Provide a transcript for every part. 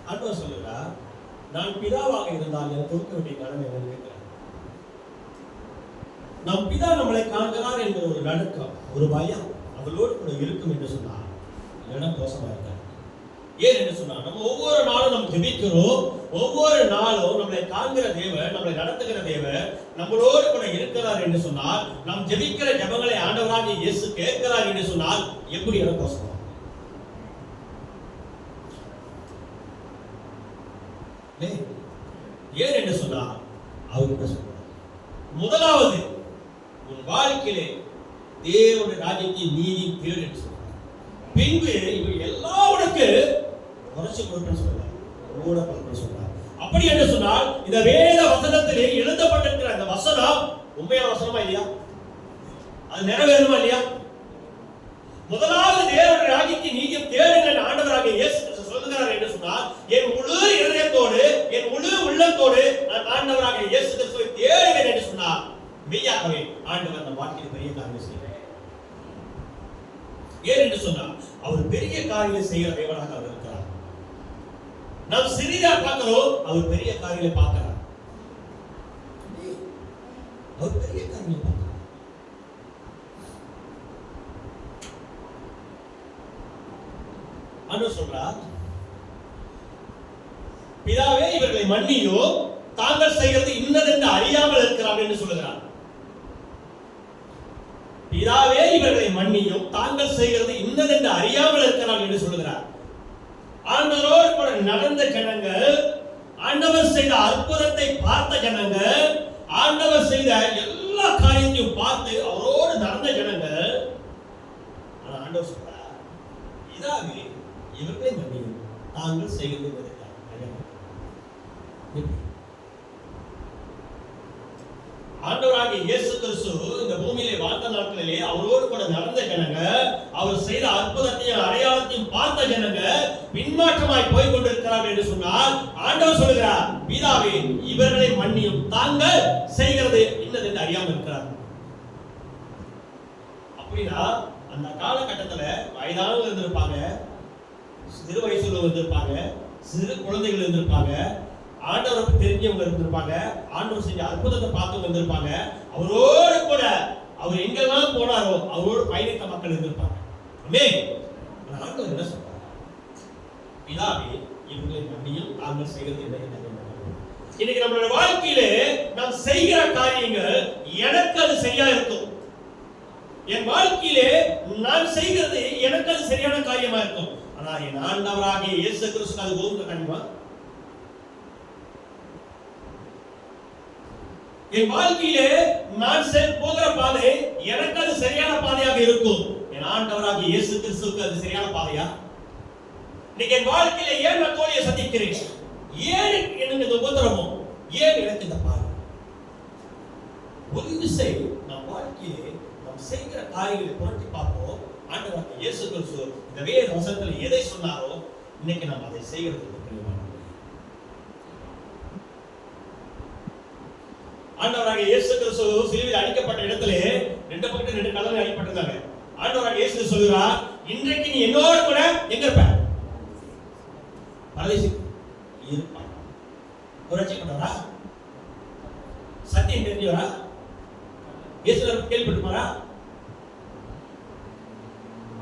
ஆண்டவர் சொல்லுகிறார், நான் பிதாவாக இருந்தால் எனக்கு கொடுக்க வேண்டிய கடமை என்னன்னு கேட்கிறேன். நம் பிதா நம்மளை காண்கிறார் என்கிற ஒரு நடுக்கம், ஒரு பயம் அவளோடு கூட இருக்கும் என்று சொன்னார். இல்லைன்னா மோசமா இருக்காது. ஏன் என்று சொன்னா, நம்ம ஒவ்வொரு நாளும் நம்ம ஜெபிக்கிறோம். ஒவ்வொரு நாளும் நம்மளை காண்கிற தேவன், நம்மளை நடத்துகிற தேவன் நம்மளோடு கூட இருக்கிறார் என்று சொன்னால், நாம் ஜெபிக்கிற ஜெபங்களை ஆண்டவராகிய இயேசு கேட்கிறார் என்று சொன்னால் எப்படி இடம் மோசமா? ஏன் என்று சொன்னால் அவர் என்ன சொல்றார்? முதலாவது உன் வாழ்க்கையிலே தேவனுடைய ராஜ்யத்தின் நீதி தேடு என்று சொல்றார். பின்பு இவர் எல்லா உனக்கு குறைச்சு கொடுப்பேன்னு சொல்றார், கூட கொடுப்பேன்னு சொல்றார். அப்படி என்று சொன்னால் இந்த வேத வசனத்திலே எழுதப்பட்டிருக்கிற அந்த வசனம் உண்மையான வசனமா இல்லையா? அது நிறைவேறுமா இல்லையா? முதலாவது தேவனுடைய ராஜ்யத்தின் நீதியை தேடுங்கள் ஆண்டவராகிய இயேசு கிறிஸ்து சொல்லுகிறார் என்று சொன்னால், என் முழு இதயத்தோடு என் முழு உள்ளத்தோடு நான் ஆண்டவராகிய இயேசு கிறிஸ்துவை தேடுகிறேன் என்று சொன்னார். மெய்யாகவே ஆண்டவர் அந்த வாழ்க்கையில் பெரிய காரியம் செய்கிறார். ஏன் என்று சொன்னால் அவர் பெரிய காரியங்களை செய்கிற தேவனாக அவர் இருக்கிறார். நாம் சிறிதா பார்க்கிறோம், அவர் பெரிய காரியங்களை பார்க்கிறார். அவர் பெரிய காரியங்களை பார்க்கிறார். ஆண்டவர் சொல்றார், பிதாவே இவர்களை மன்னியோ, தாங்கள் செய்கிறது இன்னதென்று அறியாமல் இருக்கிறார்கள் என்று சொல்லுகிறார். பிதாவே இவர்களை மன்னியும், தாங்கள் செய்கிறது இன்னதென்று அறியாமல் இருக்கிறார்கள் என்று சொல்லுகிறார். ஆண்டவரோடு கூட நடந்த ஜனங்கள், ஆண்டவர் செய்த அற்புதத்தை பார்த்த ஜனங்கள், ஆண்டவர் செய்த எல்லா காரியத்தையும் பார்த்து அவரோடு நடந்த ஜனங்கள், ஆண்டவர் சொல்றார், பிதாவே இவர்களை மன்னியும், தாங்கள் செய்கிறது ஆண்டவராகிய இயேசு கிறிஸ்து இந்த பூமியிலே வாழ்ந்த நாட்களிலே அவரோடு கூட நடந்த ஜனங்க, அவர் செய்த அற்புதத்தையும் அடையாளத்தையும் பார்த்த ஜனங்க பின்மாற்றமாய் போய் கொண்டிருக்கிறார்கள் என்று சொன்னால், ஆண்டவர் சொல்லுகிறார், பிதாவே இவர்களை மன்னியும், தாங்கள் செய்கிறது இன்னதென்று அறியாமல் இருக்கிறார். அப்படின்னா அந்த காலகட்டத்துல வயதானவர்கள் இருந்திருப்பாங்க, சிறு வயசுல இருந்திருப்பாங்க, சிறு குழந்தைகள் இருந்திருப்பாங்க, ஆண்டவருக்கு தெரிஞ்சவங்க இருந்திருப்பாங்க, ஆண்டவர் செஞ்ச அற்புதத்தை பார்த்தவங்க இருந்திருப்பாங்க, அவரோடு கூட அவர் எங்கெல்லாம் போனாரோ அவரோடு பயணித்த மக்கள் இருந்திருப்பாங்க. ஆமென். ஆண்டவர் என்ன சொல்றார்? பிதாவே இவர்களை மன்னியும், தாங்கள் செய்கிறது என்ன? இன்னைக்கு நம்மளுடைய வாழ்க்கையிலே நாம் செய்கிற காரியங்கள் எனக்கு அது சரியா இருக்கும். என் வாழ்க்கையிலே நான் செய்கிறது எனக்கு அது சரியான காரியமா இருக்கும். ஆனா என் ஆண்டவராகிய இயேசு கிறிஸ்து அது போன்ற காரியமா? என் வாழ்க்கையிலே நான் போகிற பாதை எனக்கு அது சரியான பாதையாக இருக்கும். என் ஆண்டவராகிய இயேசு கிறிஸ்துவுக்கு அது சரியான பாதையா? இன்னைக்கு என் வாழ்க்கையில ஏன் நான் தோல்வியை சந்திக்கிறேன்? ஏன் எனக்கு இந்த உபத்திரமம்? ஏன் எனக்கு இந்த பாதை? ஒரு விசை நம் வாழ்க்கையிலே நாம் செய்கிற காரியங்களை புரட்டி பார்ப்போம். ஆண்டவராகிய இயேசு கிறிஸ்து இந்த வேத வசனத்தில் எதை சொன்னாரோ இன்னைக்கு நாம் அதை செய்கிறதுக்கு ஆண்டவராகிய இயேசு கிறிஸ்து சிலுவையில் அடிக்கப்பட்ட இடத்திலே ரெண்டு பக்கத்துல ரெண்டு கல்லறை அடிக்கப்பட்டிருந்தாங்க. ஆண்டவராகிய இயேசு சொல்கிறார், இன்றைக்கு நீ என்னோடு கூட எங்க இருப்ப? பரதேசி இருப்பா. ஒரு ரட்சிக்கப்பட்டவரா? சத்தியம் தெரிஞ்சவரா? இயேசுவை கேள்விப்பட்டிருப்பாரா?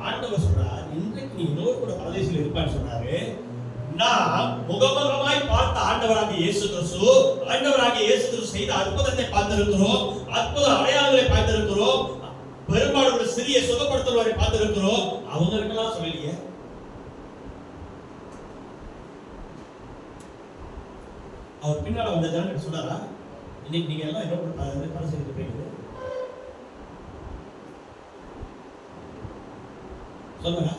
ஆண்டவர் சொல்றார், இன்றைக்கு நீ என்னோடு கூட பரதேசியில் இருப்பான்னு சொன்னாரு. நாம் முகமுகமாய் பார்த்த ஆண்டவராகிய இயேசு கிறிஸ்து, ஆண்டவராகிய இயேசு கிறிஸ்து செய்த அற்புதத்தை பார்த்திருக்கிறோம், அற்புத அடையாளங்களை பார்த்திருக்கிறோம், பெரும்பாலும் சிறிய சுகப்படுத்துவரை பார்த்திருக்கிறோம். அவங்களுக்கெல்லாம் சொல்லலையே. அவர் பின்னால வந்த ஜனங்கள் சொன்னாரா, இன்னைக்கு நீங்க எல்லாம் என்ன பரிசீலித்து போயிட்டு சொல்லுங்க.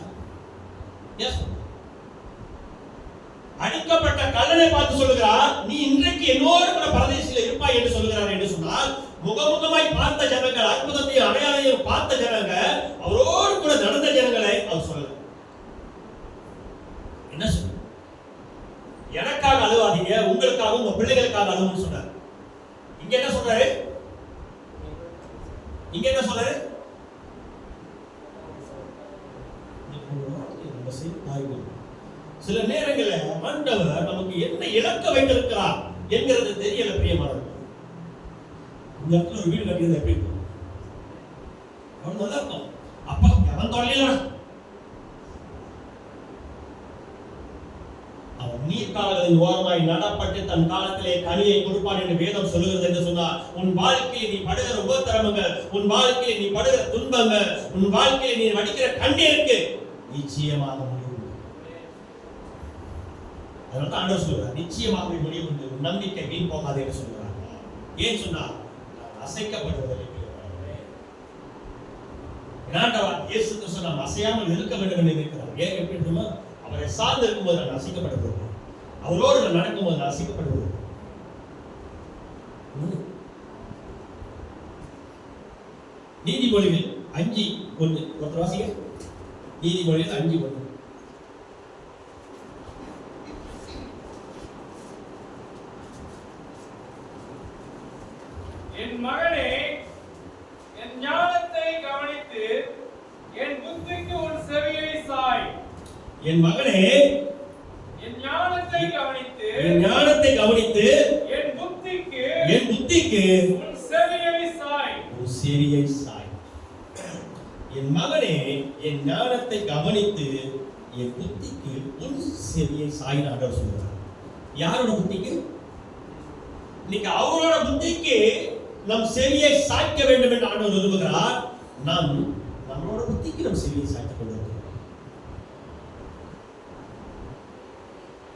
அடிக்கப்பட்ட கல்லனை பார்த்து சொல்லுகிறார், நீ இன்றைக்கு என்னோடு கூட பரதேசில இருப்பாய் என்று சொல்லுகிறார் என்று சொன்னால், முகமுகமாய் பார்த்த ஜனங்கள், அற்புதத்தையும் அடையாளத்தையும் பார்த்த ஜனங்கள், அவரோடு கூட நடந்த ஜனங்களை அவர் சொல்ல என்ன சொல்ற? எனக்காக அழுவாதீங்க, உங்களுக்காக உங்க பிள்ளைகளுக்காக அழுவுன்னு சொன்னார். இங்க என்ன சொல்றாரு? இங்க என்ன சொல்றாரு? சில நேரங்களில் ஆண்டவர் நமக்கு என்ன இழக்க வைத்திருக்கிறார் என்கிறது தெரியல பிரியமானவர். இந்த இடத்துல ஒரு வீடு கட்டியது எப்படி இருக்கும்? அவன் நல்லா இருக்கும். அப்பா அவன் தொழில அவன் நீர்க்கால்களின் ஓரமாய் நடப்பட்டு தன் காலத்திலே கனியை கொடுப்பான் என்று வேதம் சொல்லுகிறது என்று சொன்னார். உன் வாழ்க்கையில் நீ படுகிற உபத்திரவங்கள், உன் வாழ்க்கையில் நீ படுகிற துன்பங்கள், உன் வாழ்க்கையில் நீ வடிக்கிற கண்ணீருக்கு நிச்சயமாக முடியும். அதனால ஆண்டவர் சொல்றார், நிச்சயமாக முடியும் என்று நம்பிக்கை வீண் போகாதே என்று சொல்றார். ஏன் சொன்னார்? அசைக்கப்படுவதில்லை. இயேசு கிறிஸ்து நாம் அசையாமல் இருக்க வேண்டும் என்று இருக்கிறார். ஏன் எப்படி தெரியுமா? அவரை சார்ந்து இருக்கும்போது நான் அசைக்கப்படுவது, அவரோடு நான் நடக்கும்போது நான் அசைக்கப்படுவது. நீதிமொழிகள் 5:1 ஒருத்தர் வாசிங்க. நீதிமொழிகள் 5:1. என் மகனே, என் ஞானத்தை கவனித்து என் புத்திக்கு உன் செவியை சாய். என் மகனே, என் ஞானத்தை கவனித்து என் புத்திக்கு உன் செவியை சாய். உன் செவியை சாய். என் மகனே, என் ஞானத்தை கவனித்து என் புத்திக்கு உன் செவியை சாய் ஆண்டவர் சொல்றார். யாரோட புத்திக்கு? இன்னைக்கு அவரோட புத்திக்கு நம் செவியை சாய்க்க வேண்டும் என்று ஆண்டவர் விரும்புகிறார். நாம் நம்மளோட புத்திக்கு நம் செவியை சாய்த்துக் கொண்டிருக்கிறோம்.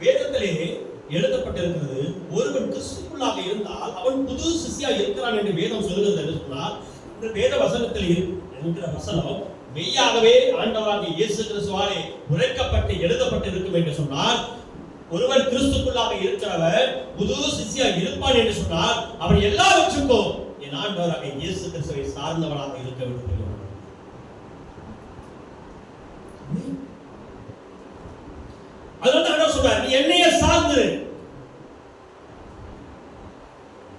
வேதத்திலே எழுதப்பட்டிருக்கிறது, ஒருவன் கிறிஸ்துவுக்குள்ளாக இருந்தால் அவன் புது சிஷ்யா இருக்கிறான் என்று வேதம் சொல்லுகிறது என்று சொன்னால், இந்த வேத வசனத்தில் இருக்கிற வசனம் மெய்யாகவே ஆண்டவராகிய இயேசு கிறிஸ்துவாலே உரைக்கப்பட்டு எழுதப்பட்டிருக்கும் என்று சொன்னால், ஒருவன் கிறிஸ்துக்குள்ளாக இருக்கிறவர் புது சிஷ்யா இருப்பான் என்று சொன்னால், அவன் எல்லாவற்றுக்கும் என் ஆண்டவராகிய இயேசு கிறிஸ்துவை சார்ந்தவனாக இருக்க வேண்டும். அதனால ஆண்டவர் சொல்றார், நீ என்னையே சார்ந்து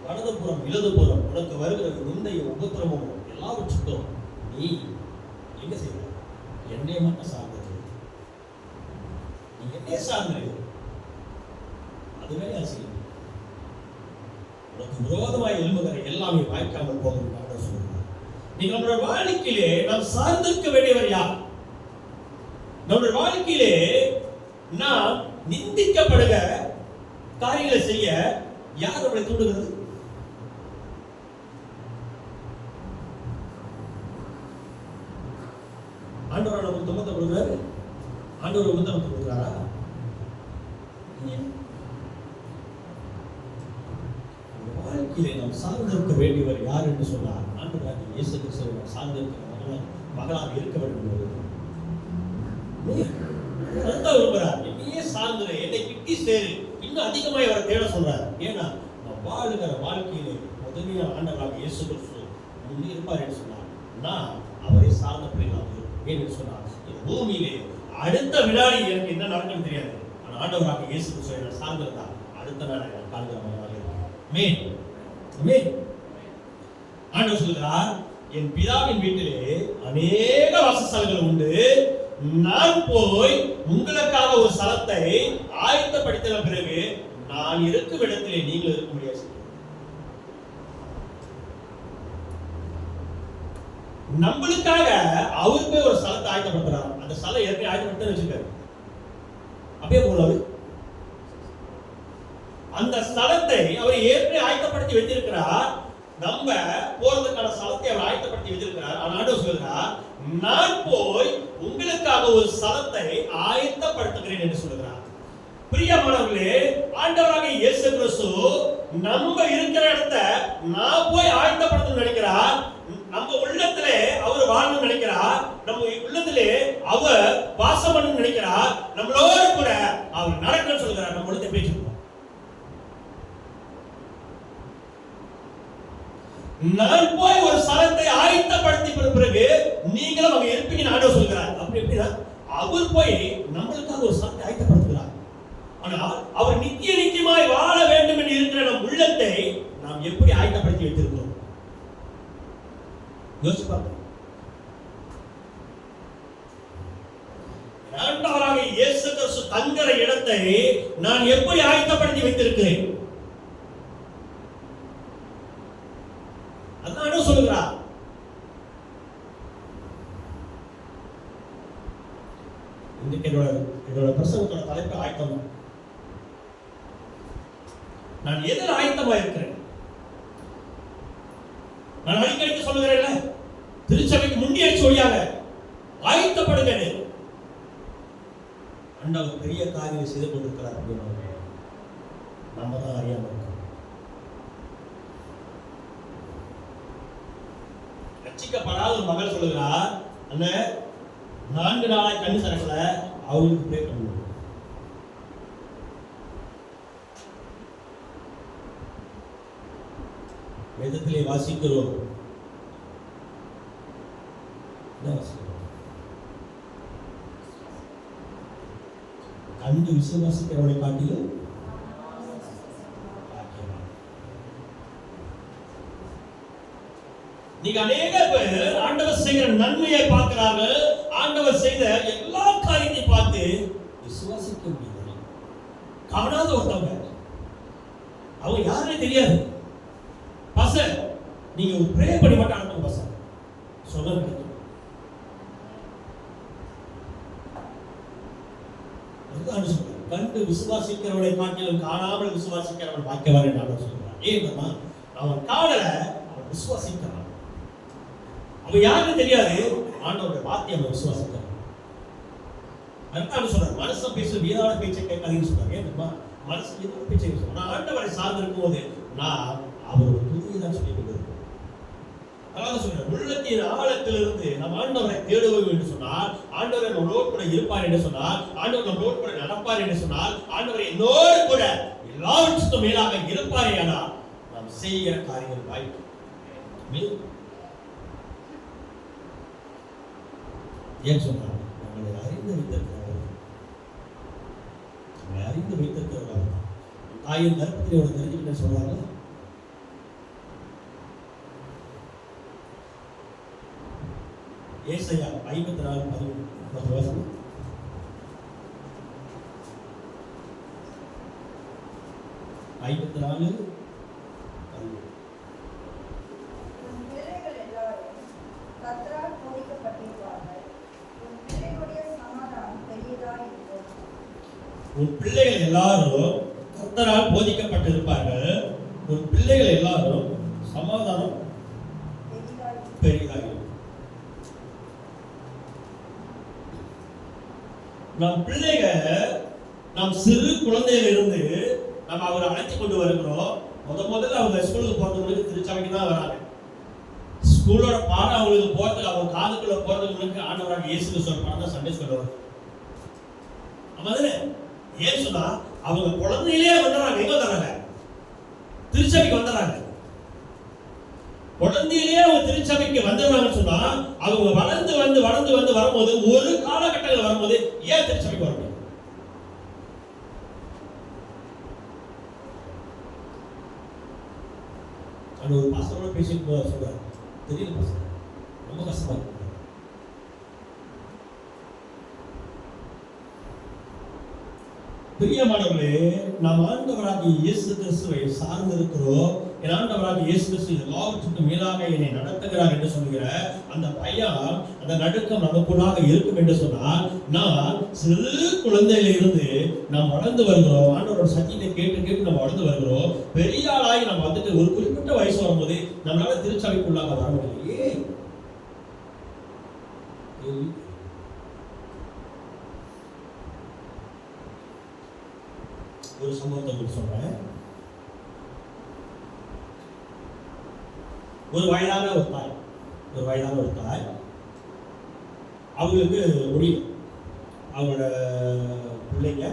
வலதுபுறம் இடதுபுறம் உனக்கு வருகிற நிந்தையும் உபத்திரமும் எல்லாவற்றுக்கும் நீ என்ன செய்ய? என்னைய மட்டும் சார்ந்தது. நீ என்னைய சார்ந்து அதுவே செய்யும். உனக்கு விரோதமாய் எழும்புகிற எல்லாமே வாய்க்காமல் போகும். சொல்றார், நீங்க நம்முடைய வாழ்க்கையிலே நாம் சார்ந்திருக்க வேண்டியவர் யார்? நம்முடைய வாழ்க்கையிலே நாம் நிந்திக்கப்படுக காரியங்களை செய்ய யார் நம்மளை தூண்டுகிறது? ஆண்டவர் நமக்கு துன்பத்தை கொடுக்கிறாரு. ஆண்டவர் உபத்திரத்தை கொடுக்கிறாரா? வாழ்க்கையிலே நாம் சார்ந்திருக்க வேண்டியவர் யார் என்று சொன்னார். ஆண்டவராகிய இயேசு கிறிஸ்துவை நாம் சார்ந்திருக்கிற மகளாக இருக்க வேண்டும். விரும்புகிறார், என்னையே சார்ந்து என்னை கிட்டி சேரு, இன்னும் அதிகமாக அவரை தேட சொல்றார். ஏன்னா நான் வாழுகிற வாழ்க்கையிலே முதலிய ஆண்டவராக இயேசு கிறிஸ்து முன்னே இருப்பார் என்று சொன்னார். நான் அவரை சார்ந்த பிள்ளைகளாக இருப்பேன் என்று சொன்னார். இந்த பூமியிலே அடுத்த வினாடி எனக்கு என்ன நடக்கும்னு தெரியாது. ஆனால் ஆண்டவராக இயேசு கிறிஸ்துவை சார்ந்திருந்தா அடுத்த நாள் நான் காண்கிற மகனாக இருப்பேன். ஆண்டவர் சொல்கிறார், என் பிதாவின் வீட்டிலே அநேக வாசஸ்தலங்கள் உண்டு. நான் போய் உங்களுக்காக ஒரு ஸ்தலத்தை ஆயத்தப்படுத்தின பிறகு நான் இருக்கும் இடத்திலே நீங்கள் இருக்க முடியாது. நம்மளுக்காக அவருக்கு ஒரு ஸ்தலத்தை ஆயத்தப்படுத்துறாரு. அந்த ஸ்தலம் ஏற்கனவே ஆயத்தப்படுத்த வச்சிருக்காரு. அப்படியே போல அந்த ஸ்தலத்தை அவர் ஏற்கனவே ஆயத்தப்படுத்தி வைத்திருக்கிறார். நம்ம போறதுக்கான ஸ்தலத்தை அவர் ஆயத்தப்படுத்தி வைத்திருக்கிறார். ஆனால் சொல்கிறார், நான் போய் உங்களுக்காக ஒரு ஸ்தலத்தை ஆயத்தப்படுத்துகிறேன் என்று சொல்கிறார். பிரியமானவர்களே, ஆண்டவராக இயேசு கிறிஸ்து நம்ம இருக்கிற இடத்தை நான் போய் ஆயத்தப்படுத்தணும்னு நினைக்கிறார். நம்ம உள்ளத்திலே அவர் வாழணும்னு நினைக்கிறார். நம்ம உள்ளத்திலே அவர் வாசம் பண்ணணும்னு நினைக்கிறார். நம்மளோடு கூட அவர் நடக்கணும்னு சொல்கிறார். நம்ம உள்ளத்தை பேசிருக்கோம். நான் போய் ஒரு ஸ்தலத்தை ஆயத்தப்படுத்தி பிறகு நீங்களும் அங்க இருப்பீங்கன்னு ஆண்டவர் சொல்கிறார். அப்படி எப்படின்னா அவர் போய் நம்மளுக்காக ஒரு ஸ்தலத்தை ஆயத்தப்படுத்துகிறார். ஆனால் அவர் நித்தியமாய் வாழ வேண்டும் என்று இருக்கிற நம் உள்ளத்தை நாம் எப்படி ஆயத்தப்படுத்தி வைத்திருக்கிறோம்? யோசிச்சு பாருங்க. ஆண்டவராகிய இயேசு கிறிஸ்து தங்குற கட்டடத்தை நான் எப்படி ஆயத்தப்படுத்தி வைத்திருக்கிறேன். அதான் சொல்லுகிறார். இன்னைக்கு என்னோட பிரசங்கத்தோட தலைப்பு ஆயத்தம். நான் எதில் ஆயத்தமா இருக்கிறேன்? நான் அடிக்கடி சொல்லுகிறேன்ல, திருச்சபைக்கு முன்னே சொல்லியாக ஆயத்தப்படுங்க. ஆண்டவர் பெரிய காரியம் செய்து கொண்டிருக்கிறார் அப்படின்னு நம்ம தான் அறியாம இருக்கோம். ரட்சிக்கப்படாத ஒரு மகள் சொல்லுகிறார், அண்ணன் 4 நாளாய் கண்ணு திறக்கல, அவங்களுக்கு ப்ரே பண்ணுவோம். வேதத்திலே வாசிக்கிறோம். கண்டு விசுவாசிக்கிறவனை காட்டிலும் நீங்க அநேக பேர் ஆண்டவர் செய்கிற நன்மையை பார்க்கிறார்கள். ஆண்டவர் செய்த எல்லா காரியத்தையும் பார்த்து விசுவாசிக்க முடியாது. காணாத ஒருத்தவங்க, அவங்க யாருன்னே தெரியாது. பச நீங்க ஒரு ப்ரே பண்ணி மட்டும் அனுப்புங்க. பச சொல்ல கிடைக்கும். கண்டு விசுவாசிக்கிறவனை காட்டிலும் காணாமல் விசுவாசிக்கிறவன் வாக்கியவான் என்று சொல்றான். ஏன்னா அவன் காணல, அவன் விசுவாசிக்கிறான். அவன் யாருன்னு தெரியாது, ஆண்டவருடைய வார்த்தையை அவன் விசுவாசிக்கிறான். அதுதான் சொல்றான், மனுஷன் பேச வீணான பேச்சை கேட்காதீங்கன்னு சொல்றாங்க. ஏன்னா மனுஷன் வீணான பேச்சை பேசுவான். நான் ஆண்டவரை சார்ந்திருக்கும் போது நான் அவரோட துதியை தான் சொல்லி கொண்டிருக்கேன். அதாவது சொல்றேன், உள்ளத்தின் ஆழத்திலிருந்து நம்ம ஆண்டவரை தேடுவோம் என்று சொன்னால், ஆண்டவர் நம்மளோடு கூட இருப்பார் என்று சொன்னால், ஆண்டவர் நம்மளோடு கூட நடப்பார் என்று சொன்னால், ஆண்டவர் என்னோடு கூட எல்லாவற்றுக்கும் மேலாக இருப்பாரே ஆனால் நாம் செய்கிற காரியங்கள் வாய்ப்பு. ஏன் சொன்னார்? நம்மளை அறிந்து வைத்திருக்கிறவர், நம்மளை அறிந்து வைத்திருக்கிறவர். தாயின் கர்ப்பத்திலே ஒரு தெரிஞ்சுக்கிட்ட சொல்றாங்க. ஏசாயா 54:13 54:13 உன் பிள்ளைகள் எல்லாரும் கர்த்தரால் போதிக்கப்பட்டிருப்பார்கள். உன் பிள்ளைகள் எல்லாரும் சமாதானம் பெரிதாகும். நம் பிள்ளைகள் நம் சிறு குழந்தையில இருந்து நம்ம அவரை அழைச்சி கொண்டு வருகிறோம். முதல்ல அவங்க ஸ்கூலுக்கு போறதுக்கு திருச்சபைக்கு தான் வராங்க. ஸ்கூலோட பாடம் அவங்களுக்கு போறதுக்கு, அவங்க காதுக்குள்ள போறதுக்கு ஆண்டவராக இயேசு கிறிஸ்து பாடம் தான் சண்டே ஸ்கூல்ல வரும். ஆமாதானே? ஏன் சொன்னா அவங்க குழந்தையிலே வந்துடுறாங்க. எங்க வந்துடுறாங்க? திருச்சபைக்கு வந்துடுறாங்க. குழந்தையிலேயே அவங்க திருச்சபைக்கு வந்துடுறாங்கன்னு சொன்னா, அவங்க வளர்ந்து வரும்போது ஒரு காலகட்டத்தில் வரும்போது ஏன் திருச்சபைக்கு வர முடியும்? ஒரு பாஸ்டரோட பேசிட்டு சொல்றாரு, தெரியல பாஸ்டர், ரொம்ப கஷ்டமா இருக்கு. பிரியமானவர்களே, நாம் ஆண்டவராகிய இயேசு கிறிஸ்துவை சார்ந்திருக்கிறோம். என் ஆண்டவராகிய இயேசு கிறிஸ்து எல்லாவற்றுக்கும் மேலாக என்னை நடத்துகிறார் என்று சொல்கிற அந்த பயம், அந்த நடுக்கம் நமக்குள்ளாக இருக்கும் என்று சொன்னால், நான் சிறு குழந்தையில இருந்து நாம் வளர்ந்து வருகிறோம். ஆண்டவரோட சத்தியத்தை கேட்டு நம்ம வளர்ந்து வருகிறோம். பெரிய ஆளாகி நம்ம வந்துட்டு ஒரு குறிப்பிட்ட வயசு வரும்போது நம்மளால திருச்சபைக்குள்ளாக வர முடியலையே. ஒரு சம்பவத்தை சொல்றேன். ஒரு வயதான ஒரு தாய் அவங்களுக்கு முடியும். அவங்களோட பிள்ளைங்க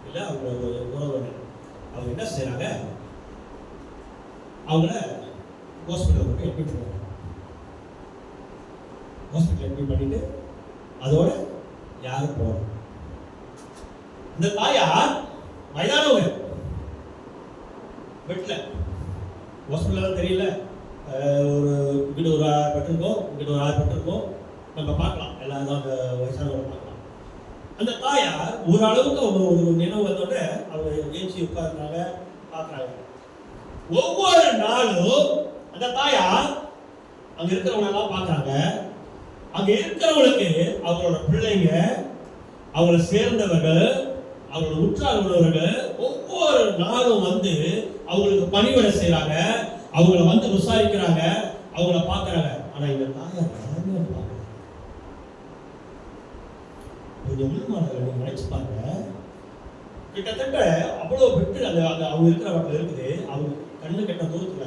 இல்லை அவங்களோட உறவினர் அவங்க என்ன செய்யறாங்க, அவங்கள ஹாஸ்பிட்டல் போட்டு அட்மிட் பண்ணுவாங்க. ஹாஸ்பிட்டல் அட்மிட் பண்ணிட்டு அதோட யாரும் போகணும். இந்த தாயார் வயதானவங்க பெட்டில், ஹாஸ்பிட்டல் தெரியல, ஒரு இங்கிட்ட ஒரு 6 பெட் இருக்கும், இங்கிட்ட ஒரு 6 பெட் இருக்கும். நம்ம பார்க்கலாம், எல்லாரும் அந்த வயசானவங்க பார்க்கலாம். அந்த தாயார் ஓரளவுக்கு அவங்க ஒரு நினைவு வந்தோட அவங்க ஏஞ்சி உட்கார்றாங்க, பார்க்கறாங்க. ஒவ்வொரு நாளும் அந்த தாயார் அங்க இருக்கிறவங்க எல்லாம் பார்க்கறாங்க. அங்க இருக்கிறவங்களுக்கு அவங்களோட பிள்ளைங்க, அவங்கள சேர்ந்தவர்கள், அவங்களோட உற்றார் உள்ளவர்கள் ஒவ்வொரு நாளும் வந்து அவங்களுக்கு பணிவிடை செய்யறாங்க, அவங்கள வந்து விசாரிக்கிறாங்க, அவங்கள பார்க்கறாங்க. ஆனா இந்த தாயார் யாருமே பார்க்கல. கொஞ்சம் உள்மானவர்கள் நீங்க நினைச்சு பாருங்க. கிட்டத்தட்ட அவ்வளவு பெட்டு அந்த அவங்க இருக்கிற இடத்துல இருக்குது. அவங்க கண்ணு கெட்ட தூரத்துல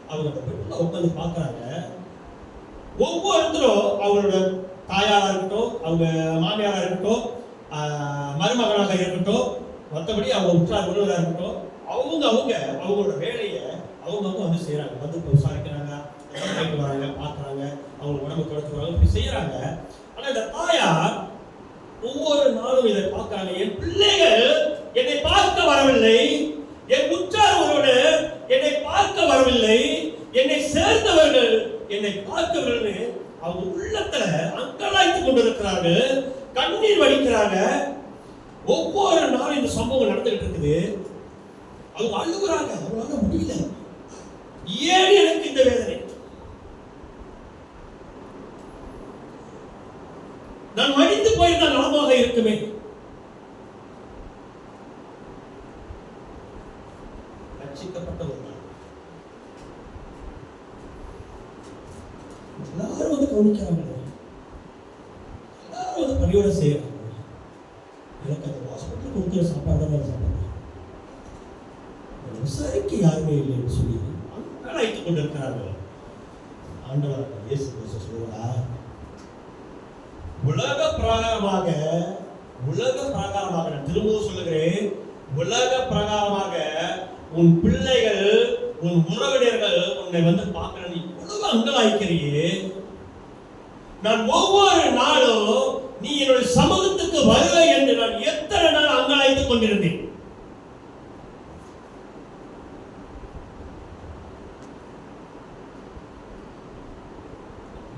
அவங்க அந்த பெட்டுல உட்காந்து பார்க்கறாங்க. ஒவ்வொருத்தரும் அவங்களோட தாயாரா இருக்கட்டும், அவங்க மாமியாரா இருக்கட்டும், மருமகனாக இருக்கட்டும், மற்றபடி அவங்க உற்றார் உறவினராக இருக்கட்டும், அவங்களோட வேலையை அவங்க வந்து செய்யறாங்க. வந்து விசாரிக்கிறாங்க, போயிட்டு வராங்க, பார்க்கறாங்க, அவங்க உடம்பு தொடச்சு வராங்க, இப்படி செய்யறாங்க. ஆனா இந்த தாயார் ஒவ்வொரு நாளும் இதை பார்க்கறாங்க. என் பிள்ளைகள் என்னை பார்க்க வரவில்லை, என் உற்றார் உறவினர் என்னை பார்க்க வரவில்லை, என்னை சேர்ந்தவர்கள் என்னை பார்க்கவில்லை. அவங்க உள்ளத்துல அங்கலாய்த்துக் கொண்டிருக்கிறார்கள், கண்ணீர் வடிக்கிறாங்க. ஒவ்வொரு நாளும் இந்த சம்பவம் நடந்துகிட்டு இருக்குது. அவங்க அழுகுறாங்க, அவங்களால முடியல. ஏன் எனக்கு இந்த வேதனை? நான் மடிந்து போயிருந்தால் நலமாக இருக்குமே. ரட்சிக்கப்பட்ட ஒரு நாள் எல்லாரும் வந்து கவனிக்கிறாங்க, எல்லாரும் வந்து பணியோட செய்யறாங்க. எனக்கு அந்த ஹாஸ்பிட்டல் கொடுக்குற சாப்பாடு தான் சாப்பாடு விசாரிக்க யாருமே இல்லைன்னு சொல்லி அங்கலாய்த்துக் கொண்டிருக்கிறார்கள். ஆண்டவர் இயேசு கிறிஸ்து சொல்லுவார், உலக பிரகாரமாக நான் திரும்பவும் சொல்லுகிறேன், உலக பிரகாரமாக உன் பிள்ளைகள், உன் உறவினர்கள் உன்னை வந்து பார்க்கிற நீ இவ்வளவு அங்கலாய்க்கிறியே, நான் ஒவ்வொரு நாளும் நீ என்னுடைய சமூகத்துக்கு வருவே என்று நான் எத்தனை நாள் அங்கலாய்த்துக் கொண்டிருந்தேன்.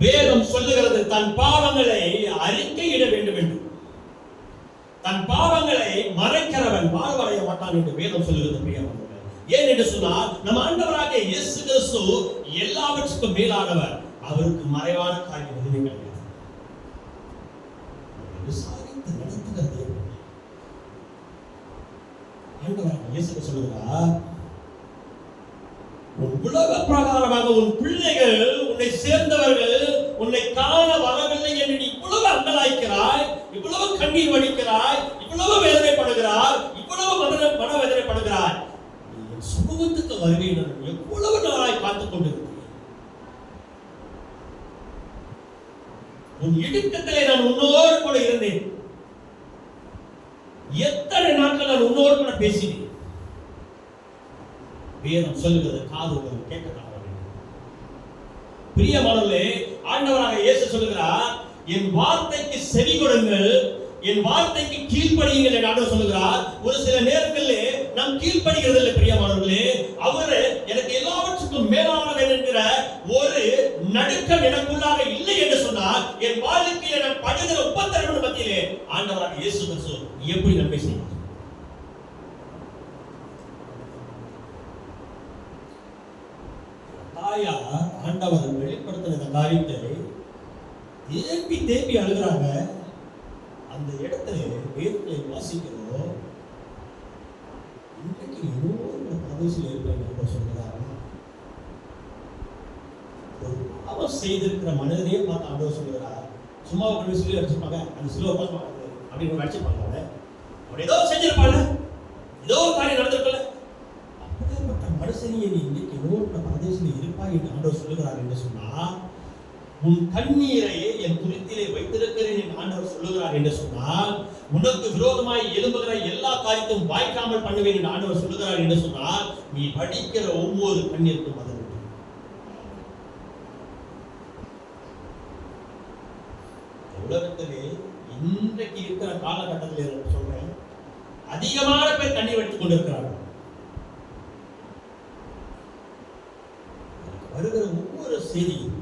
வேதம் சொல்லுகிறது தன் பாவங்களை அறிக்கையிட வேண்டும் என்று. தன் பாவங்களை மறைக்கிறவன் வாழ்வடைய மாட்டான் என்று வேதம் சொல்லுகிறது பிரியமானவர்களே. ஏன் என்று சொன்னால் நம்ம ஆண்டவராகிய இயேசு கிறிஸ்து எல்லாவற்றுக்கும் மேலானவர். அவருக்கு மறைவான காரியம் எதுவுமே கிடையாது. விசாரித்து நடத்துகிறது ஆண்டவராகிய இயேசு சொல்லுகிறார், உலக பிரகாரமாக உன் பிள்ளைகள், உன்னை சேர்ந்தவர்கள் உன்னை காண வரவில்லை என்று நீ இவ்வளவு அங்கலாய்க்கிறாய், இவ்வளவு கண்ணீர் வடிக்கிறாய், இவ்வளவு வேதனைப்படுகிறாய், இவ்வளவு மனவேதனைப்படுகிறாய். நீ என் சமூகத்துக்கு வருவேன் எவ்வளவு நாளாய் காத்துக் கொண்டிருக்கிறேன். உன் இடுக்கத்திலே நான் உன்னோடு கூட இருந்தேன். எத்தனை நாட்கள் நான் உன்னோடு கூட பேசினேன். வேதம் சொல்லுகிறது, காது கேட்க பிரியமானவர்களே. ஆண்டவராக இயேசு சொல்லுகிறார், என் வார்த்தைக்கு செவி கொடுங்கள், என் வார்த்தைக்கு கீழ்ப்படியுங்கள் என்று ஆண்டவர் சொல்லுகிறார். ஒரு சில நேரங்களிலே நாம் கீழ்ப்படிகிறது இல்லை பிரியமானவர்களே. அவரு எனக்கு எல்லாவற்றுக்கும் மேலானவர் என்கிற ஒரு நடுக்கம் எனக்குள்ளாக இல்லை என்று சொன்னார். என் வாழ்க்கையில நான் படுகிற உபத்திரவ மத்தியிலே ஆண்டவராக இயேசு கிறிஸ்து எப்படி நன்மை செய்வார்? ஆண்டவர் வெளிப்படுத்தின இந்த காரியத்தை தேம்பி அழுகிறாங்க. அந்த இடத்துல வேதத்தை வாசிக்கிறோம். இன்றைக்கு இன்னொரு பிரதேசத்தில் இருப்பேன் சொல்கிறார். ஒரு பாவம் செய்திருக்கிற மனிதனையே பார்த்து ஆண்டவர் சொல்கிறார், சும்மா ஒரு சிலுவை அடிச்சிருப்பாங்க, அந்த சிலுவை பார்த்து அப்படின்னு அடிச்சிருப்பாங்க. அப்படி ஏதோ செஞ்சிருப்பாங்க, ஏதோ காரியம் நடந்திருக்கல. அப்படிப்பட்ட மனுஷனையே நீ இன்னைக்கு இன்னொரு பிரதேசத்தில் இருப்பாய் என்று ஆண்டவர் சொல்லுகிறார் என்று சொன்னால், உன் கண்ணீரை என் துருத்திலே வைத்திருக்கிறேன் என்று ஆண்டவர் சொல்லுகிறார் என்று சொன்னால், உனக்கு விரோதமாய் எழும்புகிற எல்லா காரியத்தையும் வாய்க்காமல் பண்ணுவேன் என்று ஆண்டவர் சொல்லுகிறார் என்று சொன்னால், நீ படிக்கிற ஒவ்வொரு கண்ணீருக்கும் பதில். உலகத்திலே இன்றைக்கு இருக்கிற காலகட்டத்தில் சொல்றேன், அதிகமான பேர் கண்ணீர் வடித்துக் கொண்டிருக்கிறார்கள். வருகிற ஒவ்வொரு செய்தியும்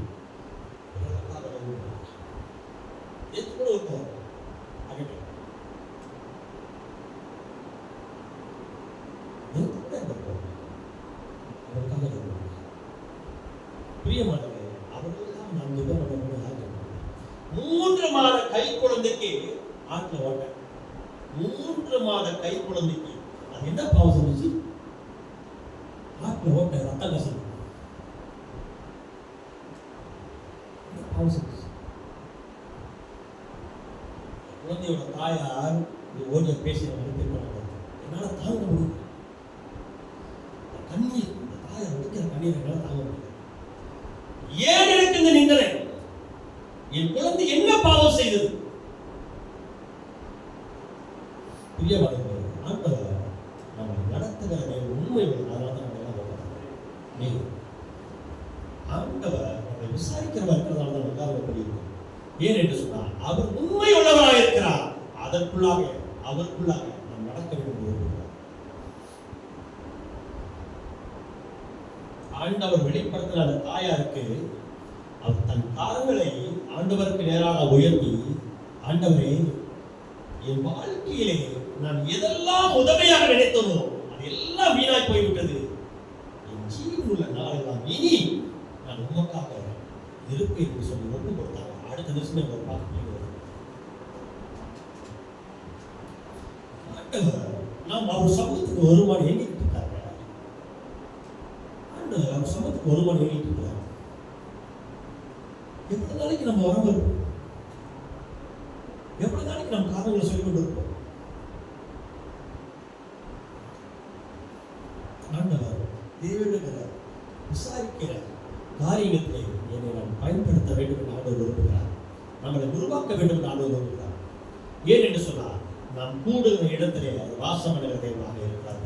பிரியமானவர்களே, அவர்களெல்லாம் 4 பேர் நம்ம கூட ஆகணும். 3 மாத கை குழந்தைக்கு ஆட்ல ஓட்ட, 3 மாத கை குழந்தைக்கு அது என்ன பாவம் செஞ்சுச்சு? ஆட்ல ஓட்ட ரத்தம் கசிவு பாவம் செஞ்சுச்சு. குழந்தையோட தாயார் ஓடிய பேசி என்னால தாங்க முடியும். கண்ணீர், இந்த தாயார் ஒடுக்கிற கண்ணீர் என்னால தாங்க முடியும். ஏன் எனக்கு இந்த நிந்தனை? என் குழந்தை என்ன பாவம் செய்தது? பிரியமானவர்களே, ஆண்டவர் நம்ம நடத்துகிற உண்மை ஆண்டவர் நம்மை விசாரிக்கிறவா இருக்கிறதால தான் உட்கார முடியும். ஏன் என்று சொன்னால் அவர் உண்மை உள்ளவராக இருக்கிறார். அதற்குள்ளாக அவருக்குள்ளாக நாம் நடக்க வேண்டும். ஆண்டவர் வெளிப்படுத்தின அந்த தாயாருக்கு அவர் தன் காரங்களை ஆண்டவருக்கு நேராக உயர்த்தி, ஆண்டவரே, என் வாழ்க்கையிலே நான் எதெல்லாம் உதவியாக நினைத்தனோ அதெல்லாம் வீணாய் போய்விட்டது. என் ஜீவன் உள்ள நாளெல்லாம் இனி நான் உமக்காக இருப்பேன் என்று சொல்லி ஒப்பு கொடுத்தாங்க. அடுத்த நிமிஷமே அவர் பார்க்க நாம் அவர் சமூகத்துக்கு வருமானம் எண்ணிட்டு இருக்காங்க. ஆண்டவர் அவர் சமூகத்துக்கு வருமானம் எண்ணிட்டு இருக்காங்க. எவ்வளவு நாளைக்கு நம்ம வர வருவோம்? எவ்வளவு நாளைக்கு நம்ம காரணங்களை சொல்லிக் கொண்டு இருப்போம்? ஆண்டவர் தேவனுங்கிற விசாரிக்கிற காரியங்களை என்னை நாம் பயன்படுத்த வேண்டும் என்று ஆண்டவர் விரும்புகிறார். நம்மளை உருவாக்க வேண்டும் என்று ஆண்டவர் விரும்புகிறார். ஏன் என்று சொன்னால் நாம் கூடுகிற இடத்திலே அவர் வாசம் பண்ணுகிற தெய்வமாக இருக்கிறார்.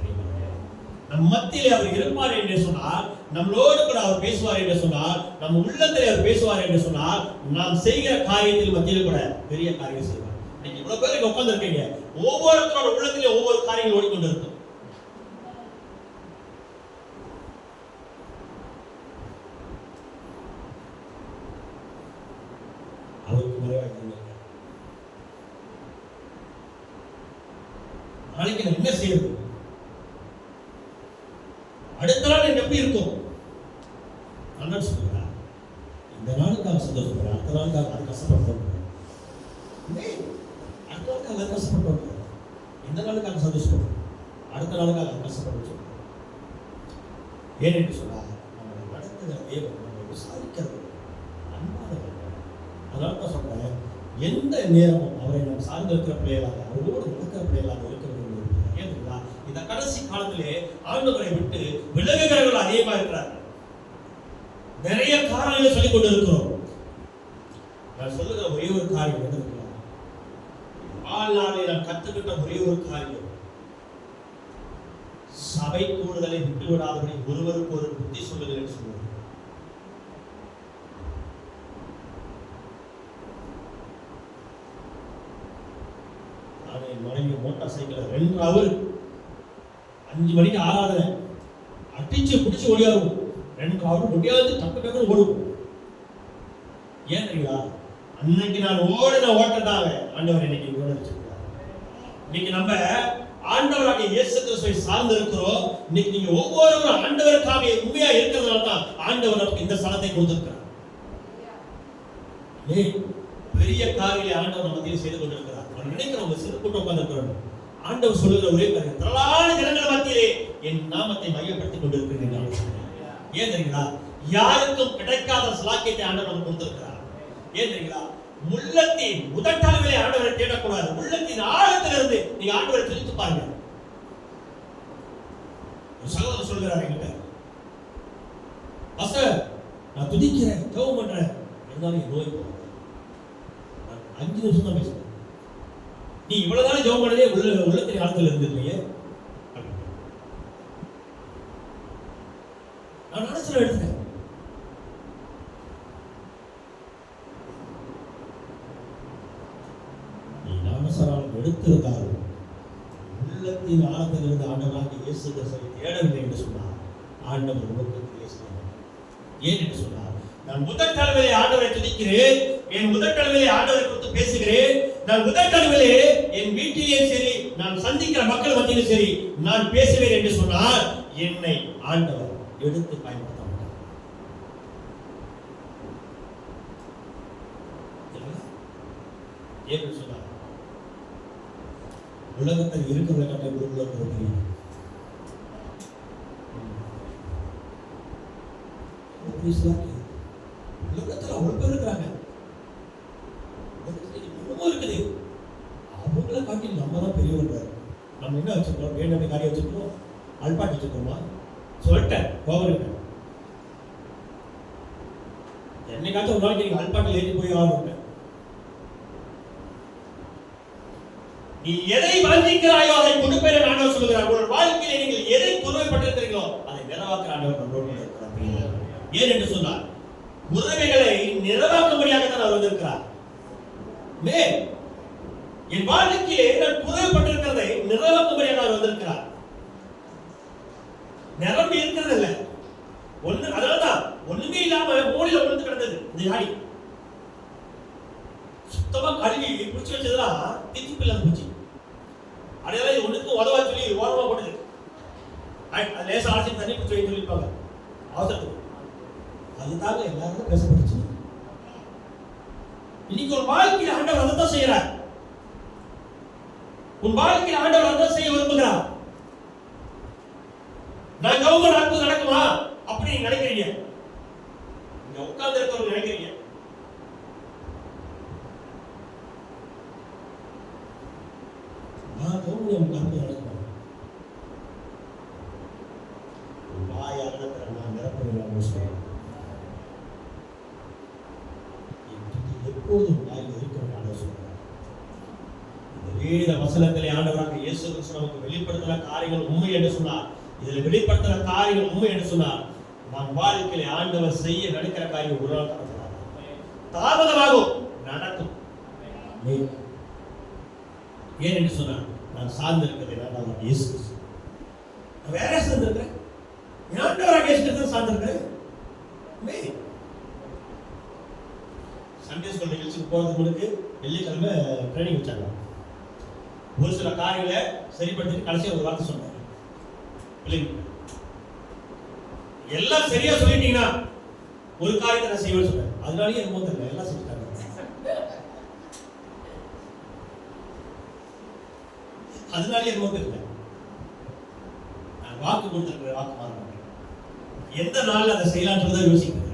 நம் மத்தியிலே அவர் இருப்பார் என்று சொன்னால், நம்மளோடு கூட அவர் பேசுவார் என்று சொன்னால், நம் உள்ளத்திலே அவர் பேசுவார் என்று சொன்னால், நாம் செய்கிற காரியத்தில் மத்தியில் கூட பெரிய காரியம் செய்வார். இன்னைக்கு இவ்வளவு பேர் இங்க உட்கார்ந்து இருக்கீங்க, ஒவ்வொருத்தரோட உள்ளத்திலே ஒவ்வொரு காரியங்கள் ஓடிக்கொண்டு இருக்கும். அவருக்கு மறைவாக நாளைக்கு நான் என்ன செய்யறது? அடுத்த நாள் எனக்கு எப்படி இருக்கும்? அண்ணன் சொல்லுகிறார், இந்த நாளுக்காக சந்தோஷப்படுறேன், அடுத்த நாளுக்காக அது கஷ்டப்படுறோம். அடுத்த நாளுக்காக அது கஷ்டப்படுறோம். இந்த நாளுக்காக சந்தோஷப்படுறோம், அடுத்த நாளுக்காக அது கஷ்டப்படுறோம். ஏனென்று சொன்னால் நம்மளை நடத்துகிற தேவன் நம்மை விசாரிக்கிறது அன்பானவர். அதனால தான் சொல்றேன், எந்த நேரமும் அவரை நாம் சார்ந்திருக்கிற பிள்ளைகளாக, அவரோடு நடக்கிற பிள்ளைகளாக இருக்கிறது. ஏன்னா இந்த கடைசி காலத்திலே ஆண்டவரை விட்டு விலகுகிறவர்கள் அதிகமாக இருக்கிறார்கள். நிறைய காரணங்களை சொல்லிக் கொண்டு இருக்கிறோம். நான் சொல்லுகிற ஒரே ஒரு காரியம் என்ன இருக்கிறார்? வாழ்நாளில் நான் கற்றுக்கிட்ட ஒரே ஒரு காரியம், சபை கூடுதலை விட்டுவிடாதபடி ஒருவருக்கு ஒரு புத்தி சொல்லுங்கள் என்று சொல்லுவார். மனைவி மோட்டார் சைக்கிள் 2 ஹவர் 5 மணிக்கு ஆறாதன அடிச்சு பிடிச்சு ஓடியாரும். 2 ஹவர் முடியாது, டக்கு டக்குன்னு ஓடுவோம். ஏன் தெரியுங்களா? அன்னைக்கு நான் ஓடின ஓட்டத்தாங்க ஆண்டவர் இன்னைக்கு ஓட வச்சிருக்காரு. இன்னைக்கு நம்ம ஆண்டவராகிய இயேசு கிறிஸ்துவை சார்ந்து இருக்கிறோம். இன்னைக்கு நீங்க ஒவ்வொருவரும் ஆண்டவருக்காக உண்மையா இருக்கிறதுனால தான் ஆண்டவர் நமக்கு இந்த ஸ்தலத்தை கொடுத்திருக்கிறார். பெரிய காரியங்களை ஆண்டவர் மத்தியில் செய்து கொண்டிருக்கிறார். நினைக்கிறவங்க சிறு கூட்டம் உட்கார்ந்து ஆண்டவர் சொல்லுகிற ஒரே காரியம், திரளான ஜனங்கள் மத்தியிலே என் நாமத்தை மையப்படுத்திக் கொண்டிருக்கிறேன். ஏன் தெரியுங்களா? யாருக்கும் கிடைக்காத ஸ்லாக்கியத்தை ஆண்டவர் நமக்கு கொடுத்திருக்கிறார். ஏன் தெரியுங்களா? உள்ளத்தின் முதட்டளவிலே ஆண்டவரை தேடக்கூடாது. உள்ளத்தின் ஆழத்திலிருந்து நீங்க ஆண்டவரை துதித்து பாருங்க. ஒரு சகோதரர் சொல்கிறார் என்கிட்ட, பாஸ்டர் நான் துதிக்கிறேன், ஜெபம் பண்றேன், இருந்தாலும் நோய் போகும். 5 நிமிஷம் தான் பேசுறேன். நீ இவ்வளவு நாள் ஜெபம் பண்ணதே உள்ளத்தின் ஆழத்தில் இருந்திருக்கீங்க. நான் மனசுல எடுத்தேன். நீ ஞானஸ்நானம் எடுத்திருந்தாலும் உள்ளத்தின் ஆழத்தில் இருந்து ஆண்டவராகிய இயேசு கிறிஸ்துவை தேடவில்லை என்று சொன்னார். ஆண்டவர் உலகத்தில் பேசினார். ஏன் என்று சொன்னார், நான் முதற்கடவிலே ஆண்டவரை துதிக்கிறேன், என் முதற்கடவிலே ஆண்டவரை குறித்து பேசுகிறேன், நான் முதற்கடவிலே என் வீட்டிலே சரி, நான் சந்திக்கிற மக்கள் மத்தியிலும் சரி நான் பேசுவேன் என்று சொன்னால் என்னை ஆண்டவர் எடுத்து பயன்படுத்த மாட்டார். ஏன்னு சொன்னார், உலகத்தில் இருக்கிற கட்டை உலகத்தில் உலகத்துல அவ்வளவு பேர் இருக்கிறாங்க, இருக்குது. அவங்கள காட்டி நம்ம தான் பெரியவர்கள். நம்ம என்ன வச்சிருக்கோம்? வேண்டாமே காரியம் வச்சிருக்கோம், அல்பாட் வச்சிருக்கோமா? சொல்லிட்டேன், கோவரிட்டேன். என்னைக்காச்சும் ஒரு நாளைக்கு நீங்க அல்பாட்டில் ஏறி போய் ஆகணும். நீ எதை வாஞ்சிக்கிறாயோ அதை கொடுப்பேன் ஆண்டவர் சொல்லுகிறார். உங்கள் வாழ்க்கையில நீங்கள் எதை குறைபட்டிருக்கிறீர்களோ அதை நிறைவாக்குற ஆண்டவர் நம்மளோடு இருக்கிறார். ஏன் என்று சொன்னார், குறைகளை நிறைவாக்கும்படியாகத்தான் அவர் வந்திருக்கிறார். என் வாழ்க்கையிலே நான் குறைபட்டிருக்கிறதை நிறைவாக்கும்படியாக அவர் வந்திருக்கிறார். நிரம்பி இருக்கிறது இல்ல ஒண்ணு, அதனாலதான் ஒண்ணுமே இல்லாம மூலையில விழுந்து கிடந்தது இந்த யாடி. சுத்தமா கழுவி பிடிச்சி வச்சதுலாம் தித்திப்பு இல்லாத பூச்சி. அடையாளம் ஒண்ணுக்கு உதவா சொல்லி ஓரமா போட்டது. அது லேசா அரைச்சி தண்ணி பிடிச்சி வைக்க சொல்லியிருப்பாங்க அவசரத்துக்கு. அதுதாங்க எல்லாரும் பேசப்பட்டுச்சு. இன்னைக்கு ஒரு வாழ்க்கையில் ஆண்டவர் அதைத்தான் செய்யறார். உன் வாழ்க்கையில் ஆண்டவர் அதான் செய்ய விரும்புகிறார். நான் கவுங்க நடக்குது நடக்குமா அப்படி நீங்க நினைக்கிறீங்க, இங்க உட்கார்ந்து இருக்கவங்க நினைக்கிறீங்க. நான் கவுங்க உட்கார்ந்து நடக்குமா? வாயால் நடக்கிற நான் நிரப்பணும் சொல்றேன். எப்போதும் வாயில் இருக்கிற ஆண்டவர் சொல்றார். இந்த வேத வசனத்திலே ஆண்டவராக இயேசு கிறிஸ்து நமக்கு வெளிப்படுத்தின காரியங்கள் உண்மை என்று சொன்னார். இதில் வெளிப்படுத்தின காரியங்கள் உண்மை என்று சொன்னார். நம் வாழ்க்கையிலே ஆண்டவர் செய்ய நடக்கிற காரியம் ஒரு நாள் தாமதமாகும், நடக்கும். ஏன் என்று சொன்னார், நான் சார்ந்திருக்கிறேன் ஆண்டவராக இயேசு கிறிஸ்து. வேற சார்ந்திருக்கிறேன், ஆண்டவராக இயேசு கிறிஸ்து சார்ந்திருக்கிறேன். சண்டே ஸ்கூல் நிகழ்ச்சிக்கு போறதுக்கு முன்னாடி வெள்ளிக்கிழமை ட்ரைனிங் வச்சாங்க. ஒரு சில காரியங்களை சரிப்படுத்தி கடைசியாக ஒரு வார்த்தை சொன்னாங்க, எல்லாம் சரியா சொல்லிட்டீங்கன்னா ஒரு காரியத்தை நான் செய்வேன்னு சொன்னேன். அதனாலேயே என்னமோ தெரியல, எல்லாம் செஞ்சுட்டாங்க. அதனாலேயே என்னமோ தெரியல, நான் வாக்கு கொடுத்துருக்கிற வாக்கு மாற மாட்டேன். எந்த நாள் அதை செய்யலான்றதை யோசிக்கிறேன்.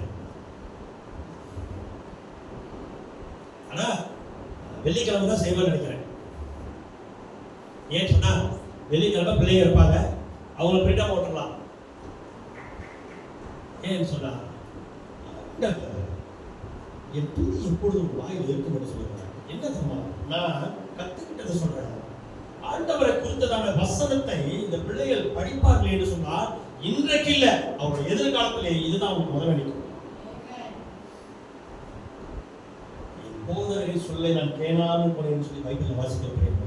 ஆனா வெள்ளிக்கிழமை தான் செய்வேன்னு நினைக்கிறேன். ஏன் சொன்னா வெள்ளிக்கிழமை பிள்ளைங்க இருப்பாங்க, அவங்கள பிரிட்டா போட்டுடலாம். ஏன்னு சொன்னா என் துணி எப்பொழுதும் வாயில் இருக்கும் என்று சொல்லுறேன். என்ன தெரியுமா, நான் கத்துக்கிட்டதை சொல்றேன். ஆண்டவரை குறித்ததான வசனத்தை இந்த பிள்ளைகள் படிப்பார்கள் என்று சொன்னால் இன்றைக்கு இல்ல, அவருடைய எதிர்காலத்திலே இதுதான் அவங்களுக்கு முதல் நிற்கும். போதகரின் சொல்லை நான் கேளாமல் போனேன்னு சொல்லி பைபிளில் வாசிக்கிறேன்.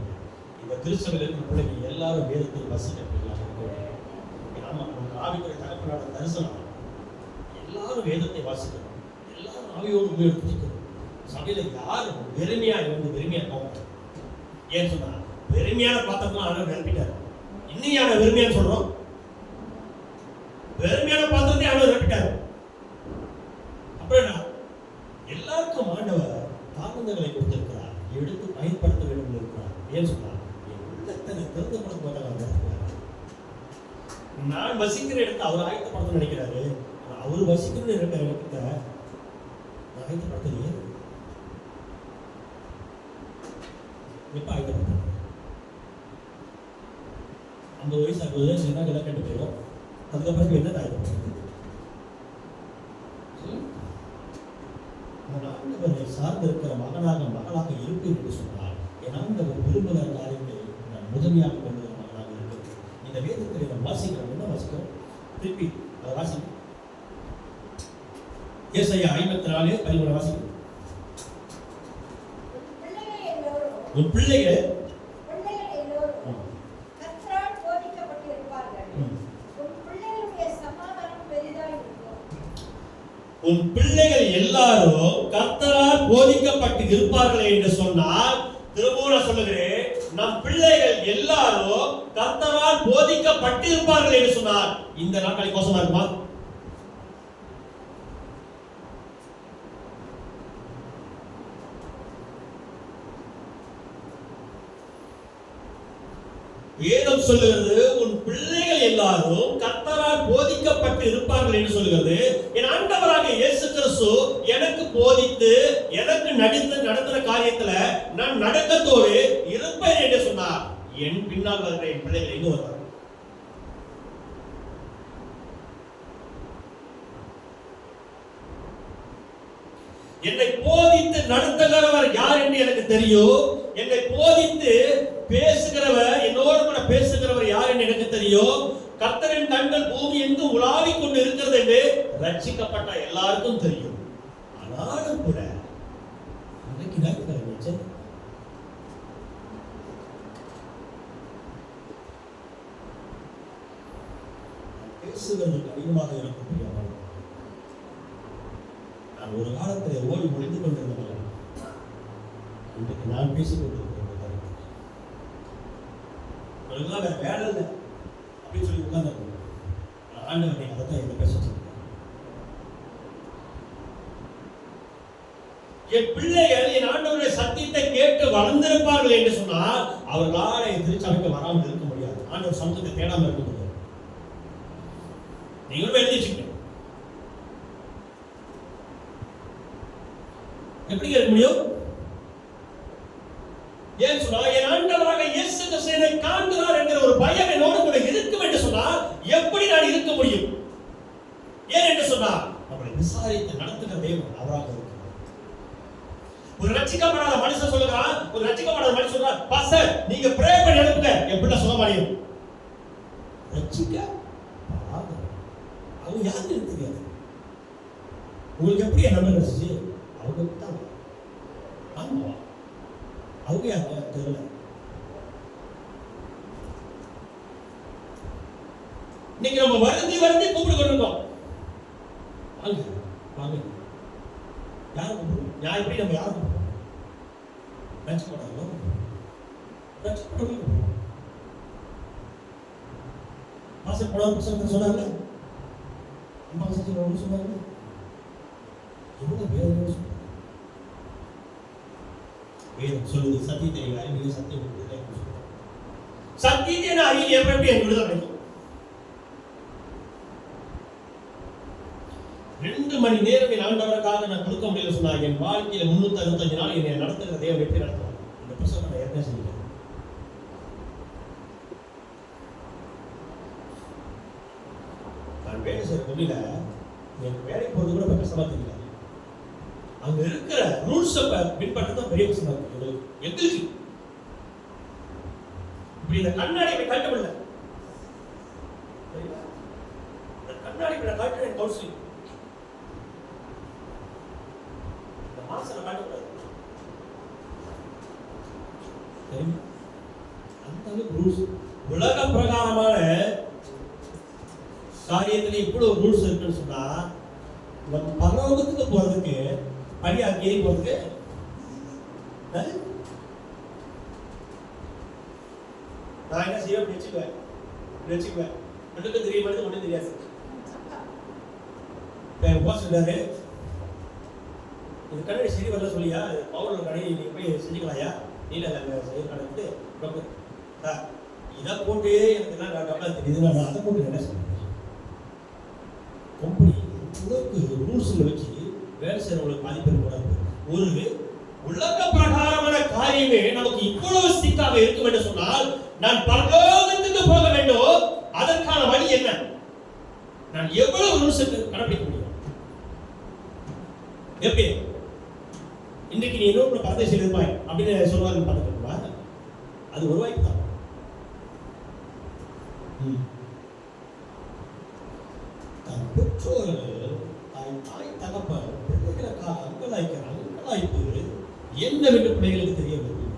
இந்த திருச்சபையில் இருக்கிற பிள்ளைங்க எல்லாரும் வேதத்தில் வாசிக்கிறாங்க. ஆமா, உங்களுக்கு ஆவிக்குரிய தகப்பனோட தரிசனம். எல்லாரும் வேதத்தை வாசிக்கணும், எல்லாரும் ஆவியோடு உபயோகிக்கணும். சபையில யாரும் வெறுமையா இருந்து வெறுமையா போக. ஏன் சொன்னா வெறுமையான பாத்திரம்லாம் ஆண்டவர் நிரப்பிட்டார். இன்னையான வெறுமையான சொல்றோம், வெறுமையான பாத்திரத்தை ஆண்டவர் நிரப்பிட்டார். அப்புறம் என்ன, எல்லாருக்கும் ஆண்டவர் தாமதங்களை கொடுத்திருக்கிறார், எடுத்து பயன்படுத்த வேண்டும் இருக்கிறார். ஏன் சொன்னார், உள்ளத்தை திறந்து படுத்த மாட்டாங்க. நான் வசிக்கிற இடத்தை அவர் ஆயத்தப்படுத்த நினைக்கிறாரு, அவர் வசிக்கிற இடத்தை நான் ஆயத்தப்படுத்தலையே. எப்ப ஆயத்தப்படுத்த 50 வயசு 60 வயசு என்ன கிட்ட கண்டு போயிடும். அதுக்கப்புறம் என்ன ஆயத்தப்படுத்த ஆண்டவரை சார்ந்திருக்கிற மகனாக மகளாக இருப்பேன் என்று சொன்னால் என் ஆண்டவர் விரும்புகிற காரியத்தை நான் முதன்மையாக கொண்டு மகனாக இருக்கிறேன். இந்த வேதத்தில் நாம் வாசிக்கிறோம். என்ன வாசிக்கிறோம்? திருப்பி அதை வாசிக்கிறோம். ஏசாயா 54:13 வாசிக்கிறோம். உன் பிள்ளைகள் உன் பிள்ளைகள் எல்லாரும் கர்த்தரால் போதிக்கப்பட்டு இருப்பார்கள் என்று சொன்னால், திரும்பவும் சொல்லுகிறேன், நம் பிள்ளைகள் எல்லாரும் கர்த்தரால் போதிக்கப்பட்டு இருப்பார்கள் என்று சொன்னார். இந்த நாட்களை கோசமா இருக்குமா? வேதம் சொல்லுகிறது உன் பிள்ளைகள் எல்லாரும் கர்த்தரால் போதிக்கப்பட்டு இருப்பார்கள் என்று சொல்லுகிறது. என் ஆண்டவராக இயேசு கிறிஸ்து எனக்கு போதித்து எனக்கு நடத்துற காரியத்துல நான் நடக்கத்தோடு இருப்பேன் என்று சொன்னார். என் பின்னால் வருகிற என் பிள்ளைகள் எங்க வருவார்கள்? என்னை போதித்து நடத்துகிறவர் யார் என்று எனக்கு தெரியும். என்னை போதித்து பேசுகிறவர், என்னோடு கூட பேசுகிறவர் யார் என்று எனக்கு தெரியும். கர்த்தரின் கண்கள் பூமி எங்கும் உலாவிக் கொண்டு இருக்கிறது என்று ரட்சிக்கப்பட்ட எல்லாருக்கும் தெரியும். ஆனாலும் கூட இன்னைக்கு தான் பேசுவது கடினமாக இருக்கக்கூடிய நான் ஒரு காலத்தில் ஓடி முடிந்து கொண்டிருந்தேன். இன்றைக்கு நான் பேசிக் கொண்டிருக்கிறேன். வேற வேலை இல்லை அப்படின்னு சொல்லி உட்கார்ந்து ஆண்டவனை அதை தான் என்ன பேச சொல்றேன். என் பிள்ளைகள் என் ஆண்டவருடைய சத்தியத்தை கேட்டு வளர்ந்திருப்பார்கள் என்று சொன்னால் அவர்களால் என் திருச்சபைக்கு வராமல் இருக்க முடியாது. ஆண்டவர் சமூகத்தை தேடாமல் இருக்க முடியாது. நீங்களும் எழுதி வச்சுக்கணும். எப்படி இருக்க முடியும்? ஏன் சொன்னா என் ஆண்டவராக இயேசு கிறிஸ்து என்னை காண்கிறார் என்கிற ஒரு பயம் என்னோடு கூட இருக்கும் என்று சொன்னால் எப்படி நான் இருக்க முடியும்? ஏன் என்று சொன்னால் நம்மளை விசாரித்து நடத்துகிற தேவன் அவராக இருக்கிறார். ஒரு ரட்சிக்கப்படாத மனுஷன் சொல்லுகிறான், ஒரு ரட்சிக்கப்படாத மனுஷன் சொல்றான், பாஸ்டர் நீங்க ப்ரே பண்ணி எழுப்புங்க, என் பிள்ளை சொல்ல மாட்டேன். ரட்சிக்க அவங்க யாருன்னு தெரியாது. உங்களுக்கு எப்படி என்ன கிடைச்சிச்சு? அவங்க தான். ஆமா, அவங்க யாரு தெரியல. இன்னைக்கு நம்ம வருந்தி கூப்பிட்டு கொண்டிருக்கோம். வாங்க வாங்க, யார் கூப்பிடுவோம்? நான் எப்படி நம்ம யார் கூப்பிடுவோம்? ரட்சிக்கப்படாதோ ரட்சிக்கப்படாதோ மாசம் போன புத்தகத்தை சொன்னாங்க. அம்மா சத்தியம் ஒன்று சொன்னாங்க. எவ்வளவு வேதனை சொன்னாங்க. வேதம் சொல்லுது சத்தியத்தை அறிவு சத்தியம் சத்தியத்தை நான் அறிவு எப்படி என் விடுதலை கிடைக்கும்? 2 மணி நேரம் என் ஆண்டவருக்காக நான் கொடுக்க முடியல சொன்னாங்க. என் வாழ்க்கையில 365 நாள் என்னை நடத்துகிற தேவன் எப்படி நடத்துவாங்க? இந்த புத்தகத்தை நான் ஏற்கனவே சொல்லிட்டேன். நான் வேலை செய்ய முடியல, எனக்கு வேலைக்கு போறது கூட கஷ்டமா தெரியல. அங்க இருக்கிற ரூல்ஸ் பின்பற்றது பெரிய விஷயமா இருக்கு எங்களுக்கு. இப்படி இந்த கண்ணாடி காட்ட முடியல, இந்த கண்ணாடி காட்டுற கவுன்சிலிங் இந்த மாசம் காட்டக்கூடாது. அந்த அளவுக்கு ரூல்ஸ், உலக பிரகாரமான காரியத்துல இவ்வளவு ரூல்ஸ் இருக்குன்னு சொன்னா நம்ம பரலோகத்துக்கு போறதுக்கு படி அங்கேயே போறதுக்கு நான் என்ன செய்வேன்? வச்சுக்குவேன். ரெண்டுக்கும் தெரிய மாதிரி ஒன்றும் தெரியாது. சொல்றாரு, இது கண்ணாடி சரி வரல சொல்லியா, பவுடர் கடையை நீங்க போய் செஞ்சுக்கலாயா? நீல கடந்து இதை போட்டு எனக்கு எல்லாம் டபுளா தெரியுது, நான் அதை போட்டு என்ன சொல்றேன்? கம்பெனி உலக ரூல்ஸ்ல வச்சு வேலை செய்யறவங்களுக்கு பாதிப்பு கூடாது. ஒரு உலக பிரகாரமான காரியமே நமக்கு இவ்வளவு ஸ்டிக்காக இருக்கும் என்று சொன்னால் நான் பரலோகத்துக்கு போக வேண்டும். அதற்கான வழி என்ன? நான் எவ்வளவு ரூல்ஸ் கடைபிடிக்க முடியும்? எப்படி இன்னைக்கு நீ இன்னொரு பரதேசியில் இருப்பாய் அப்படின்னு சொல்லுவாங்க பார்த்துக்கணுமா? அது ஒரு வாய்ப்பு தான். தன் பெற்றோர்கள் தாய் தகப்பன் பிள்ளைகளுக்காக அங்கலாய்ப்பு என்ன விட்டு பிள்ளைகளுக்கு தெரிய வரும்.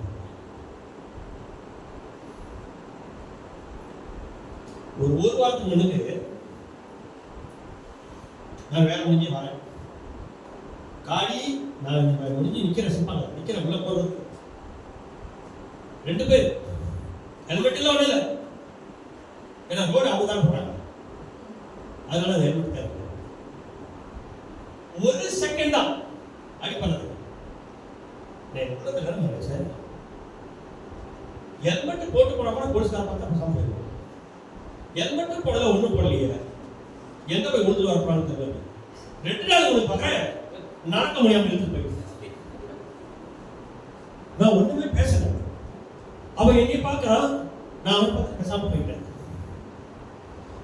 ஒரு வாரத்துக்கு முன்னுக்கு நான் வேலை முடிஞ்சு வரேன். காடி நான் முடிஞ்சு நிக்கிற சிப்பாங்க நிக்கிற உள்ள போறது 2 பேர் ஹெல்மெட் எல்லாம் ஒண்ணு இல்லை. ஏன்னா ரோடு அப்படிதான் போறாங்க, அதனால ஹெல்மெட் தேவை. ஒரு செகண்ட் தான் அடிப்பது. ஹெல்மெட் போட்டு போனா கூட போலீஸ்கார பார்த்தா ஹெல்மெட் போடல, ஒண்ணும் போடலையே, எங்க போய் விழுந்து வரப்பான்னு தெரியல. 2 நாள் உங்களுக்கு பார்க்கறேன், நடக்க முடியாம இருந்து போயிட்டு நான் ஒண்ணுமே பேசல. அவன் என்னை பார்க்கறான், நான் அவன் பார்த்து பேசாம போயிட்டேன்.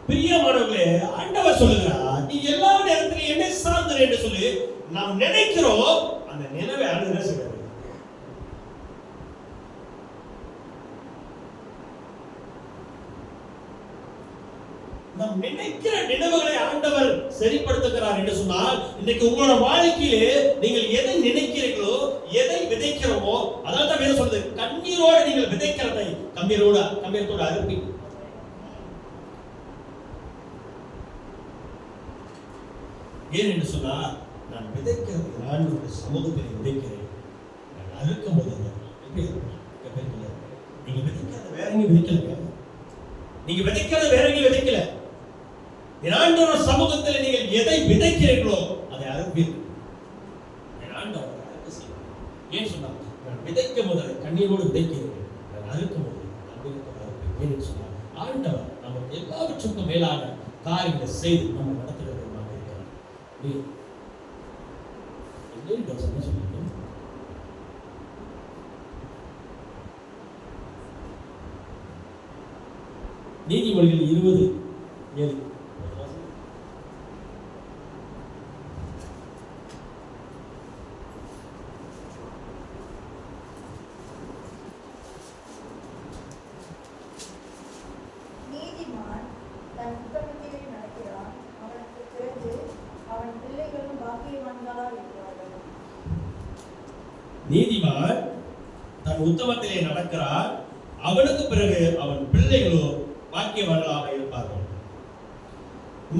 பிரியமானவர்களே, ஆண்டவர் சொல்லுகிறார், நீ எல்லா நேரத்திலும் என்னை சார்ந்திரு என்று சொல்லி நாம் நினைக்கிறோம். அந்த நினைவை ஆண்டவர் செய்கிறார். நாம் நினைக்கிற நினைவுகளை ஆண்டவர் சரிப்படுத்துகிறார் என்று சொன்னால், இன்னைக்கு உங்களோட வாழ்க்கையிலே நீங்கள் எதை நினைக்கிறீர்களோ, எதை விதைக்கிறோமோ, அதனால தான் வேதம் சொல்லுது, கண்ணீரோடு நீங்கள் விதைக்கிறதை கம்பீரத்தோட அறுப்பி. ஏன் என்று சொன்னால், நான் விதைக்கிறது ஆண்டவருடைய சமூகத்தில் விதைக்கிறேன். நான் அறுக்கும் போது நீங்க விதைக்காத வேற எங்கேயும் விதைக்கல, நீங்க விதைக்காத வேற எங்கேயும் விதைக்கல. ஆண்டவர் சமூகத்தில் நீங்கள் எதை விதைக்கிறீர்களோ அதை அறுப்பீர்கள். ஆண்டவர் அறுக்க செய்வார். ஏன் சொன்னார், நான் விதைக்கும் போது கண்ணீரோடு விதைக்கிறேன், நான் அறுக்கும் போது கண்ணீரோடு அறுப்பேன். ஏன்னு சொன்னார், ஆண்டவர் நமக்கு எல்லாவற்றுக்கும் மேலான காரியங்களை செய்து நம்ம நடத்துகிறவர்களாக இருக்கிறார். சொல்லியிருக்கோம். நீதிமொழிகள் 20:7. நீதிமான் தன் உத்தமத்திலே நடக்கிறார், அவனுக்கு பிறகு அவன் பிள்ளைகளோ பாக்கியவான்களாக இருப்பார்கள்.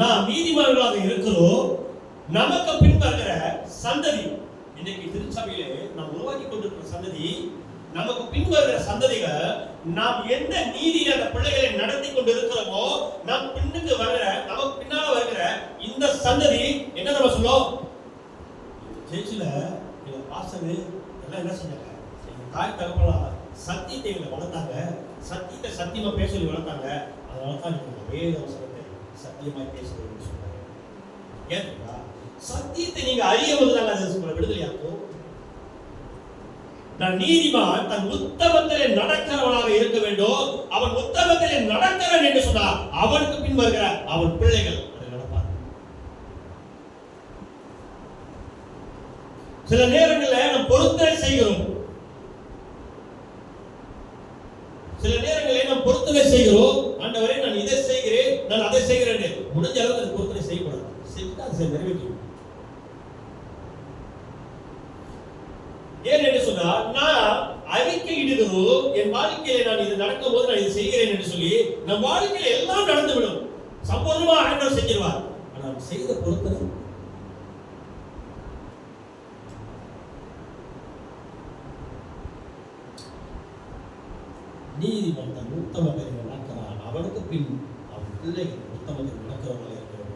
நாம் நீதிமான்களாக இருக்கிறோம். நமக்கு பின்வருகிற சந்ததி, இன்னைக்கு திருச்சபையிலே நாம் உருவாக்கி கொண்டிருக்கிற சந்ததி, நமக்கு பின்வருகிற சந்ததிகள், நாம் எந்த நீதியை அந்த பிள்ளைகளை நடத்தி கொண்டு இருக்கிறோமோ, நம் பின்னுக்கு வருகிற, நமக்கு பின்னால வருகிற இந்த சந்ததி என்ன நம்ம சொல்லுவோம்? சேர்ச்சில எங்க பாசரு எல்லாம் என்ன செஞ்சாங்க, எங்க தாய் தகப்பெல்லாம் சத்தியத்தை எங்களை வளர்த்தாங்க, சத்தியத்தை சத்தியமா பேச சொல்லி வளர்த்தாங்க. அதனால தான் நீங்க வேத வசனத்தை சத்தியமாய் பேசுறதுன்னு சொன்னாங்க. ஏன்னா சத்தியத்தை நீங்க அறிய போதுதாங்க அது விடுதலையாக்கும். நான் நீதிமான் தன் உத்தமத்திலே நடக்கிறவனாக இருக்க வேண்டும். அவன் உத்தமத்திலே நடக்கிறான் என்று சொன்னார், அவனுக்கு பின் வருகிற அவன் பிள்ளைகள் அதை நடப்பார். சில நேரங்களில் நாம் பொருத்தனை செய்கிறோம், சில நேரங்களில் நாம் பொருத்தனை செய்கிறோம். ஆண்டவரே, நான் இதை செய்கிறேன், நான் அதை செய்கிறேன். முடிஞ்ச அளவுக்கு அது பொருத்தனை செய்யக்கூடாது. செஞ்சா அதை நிறைவேற்றும். ஏன் என்று சொன்னால், நான் அறிக்கை இடுகிறோம், என் வாழ்க்கையில நான் இது நடக்கும் போது நான் இது செய்கிறேன் என்று சொல்லி நம் வாழ்க்கையில எல்லாம் நடந்துவிடும், சம்பூர்ணமா ஆண்டவர் செஞ்சிருவார். ஆனால் செய்த பொருத்தனை நீதிமன்ற தன் உத்தமத்தில் நடக்கிறான், அவனுக்கு பின் அவன் பிள்ளைகள் உத்தமத்தில் நடக்கிறவர்களாக இருக்கிறோம்.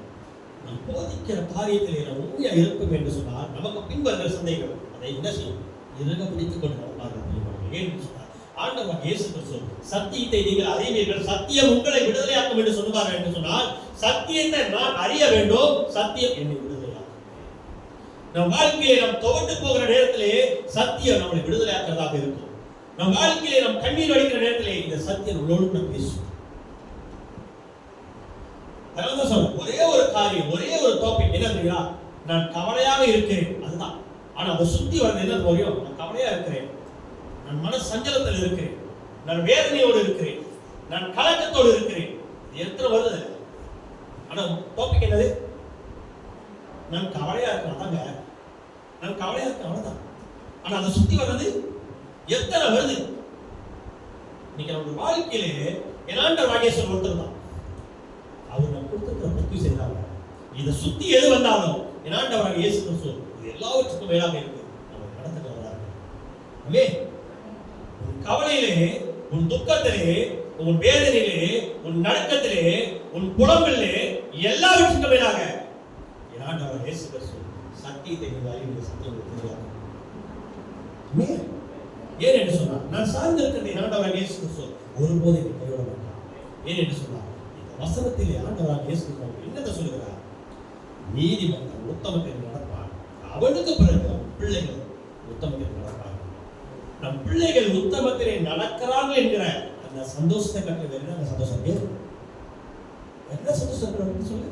நாம் போதிக்கிற காரியத்திலே நாம் உண்மையா இருப்போம் என்று சொன்னால், நமக்கு பின் வருகிற சந்தைகள் அதை என்ன செய்யும்? இறுக பிடித்துக் கொண்டு நடப்பார்கள். ஏன் சொன்னார், ஆண்டவர் இயேசு கிறிஸ்து சத்தியத்தை நீங்கள் அறிவீர்கள், சத்தியம் உங்களை விடுதலையாக்கும் என்று சொன்னார். என்று சொன்னால், சத்தியத்தை நான் அறிய வேண்டும், சத்தியம் என்னை விடுதலையாக்கும். நம் வாழ்க்கையை நாம் துவண்டு போகிற நேரத்திலே சத்தியம் நம்மளை விடுதலையாக்கிறதாக இருக்கும். நம் வாழ்க்கையிலே நாம் கண்ணீர் வடிக்கிற நேரத்திலே இந்த சத்தியம் உள்ளோடு நாம் பேசும். அதனால்தான் சொல்றேன், ஒரே ஒரு காரியம், ஒரே ஒரு டாபிக் என்ன தெரியுமா? நான் கவலையாக இருக்கிறேன், அதுதான். ஆனா அதை சுத்தி வரது என்ன தெரியும்? நான் கவலையா இருக்கிறேன், நான் மன சஞ்சலத்தில் இருக்கிறேன், நான் வேதனையோடு இருக்கிறேன், நான் கலக்கத்தோடு இருக்கிறேன். இது எத்தனை வருது? ஆனா டாபிக் என்னது? நான் கவலையா இருக்கேன், அதாங்க. நான் கவலையா இருக்கேன், அவ்வளவுதான். ஆனா அதை சுத்தி வர்றது எத்தனை வருது? இன்னைக்கு நம்ம வாழ்க்கையிலே என்னாண்ட ராகேஸ்வரர் ஒருத்தர் தான். அவர் நம்ம கொடுத்துருக்கிற புத்தி செய்தாங்க. இதை சுத்தி எது வந்தாலும் என்னாண்டவராக இயேசு கிறிஸ்து இது எல்லாவற்றுக்கும் மேலாக இருக்கு, நம்ம நடத்துகிறவராக. உன் கவலையிலே, உன் துக்கத்திலே, உன் வேதனையிலே, உன் நடுக்கத்திலே, உன் புலம்பிலே, எல்லாவற்றுக்கும் மேலாக என்னாண்டவராக இயேசு கிறிஸ்து சத்தியத்தை நீங்கள் அறிவு, சத்தியம் தெரியாது. ஏன் என்று சொன்னார், நான் சார்ந்திருக்கிறதை ஆண்டவராக இயேசு கிறிஸ்து ஒருபோதும் கைவிட மாட்டார். ஏன் என்று சொன்னார், இந்த வசனத்திலே ஆண்டவராக இயேசு கிறிஸ்து என்னத்தை சொல்லுகிறார்? நீதிமன்றம் உத்தமத்தில் நடப்பார், அவனுக்கு பிறகு நம் பிள்ளைகள் உத்தமத்தில் நடப்பார். நம் பிள்ளைகள் உத்தமத்திலே நடக்கிறார்கள் என்கிற அந்த சந்தோஷத்தை கற்று என்ன சந்தோஷம்? என்ன சந்தோஷம் சொல்லு?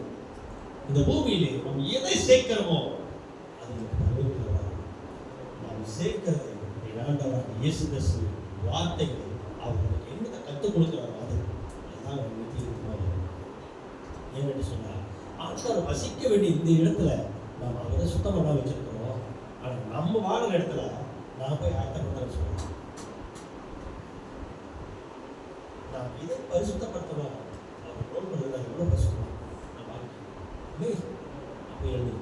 இந்த பூமியிலே நாம் எதை சேர்க்கிறோமோ அது நாம் சேர்க்கிறது ஆண்டவராக இயேசு கிறிஸ்து வார்த்தைகளை அவர்களுக்கு என்னத்தை கற்றுக் கொடுக்கிறாரோ அதுதான் ஏன்னு சொன்னார். ஆண்டவர் வசிக்க வேண்டிய இந்த இடத்துல நாம் அவரை சுத்தம் பண்ண வச்சிருக்கிறோம். ஆனால் நம்ம வாழுற இடத்துல நான் போய் ஆட்டப்பட்ட சொல்றோம். நாம் இதை பரிசுத்தப்படுத்தணும். அவர் ரோல் பண்ணுறது எவ்வளோ பரிசுத்தம் நம்ம அப்போ எழுது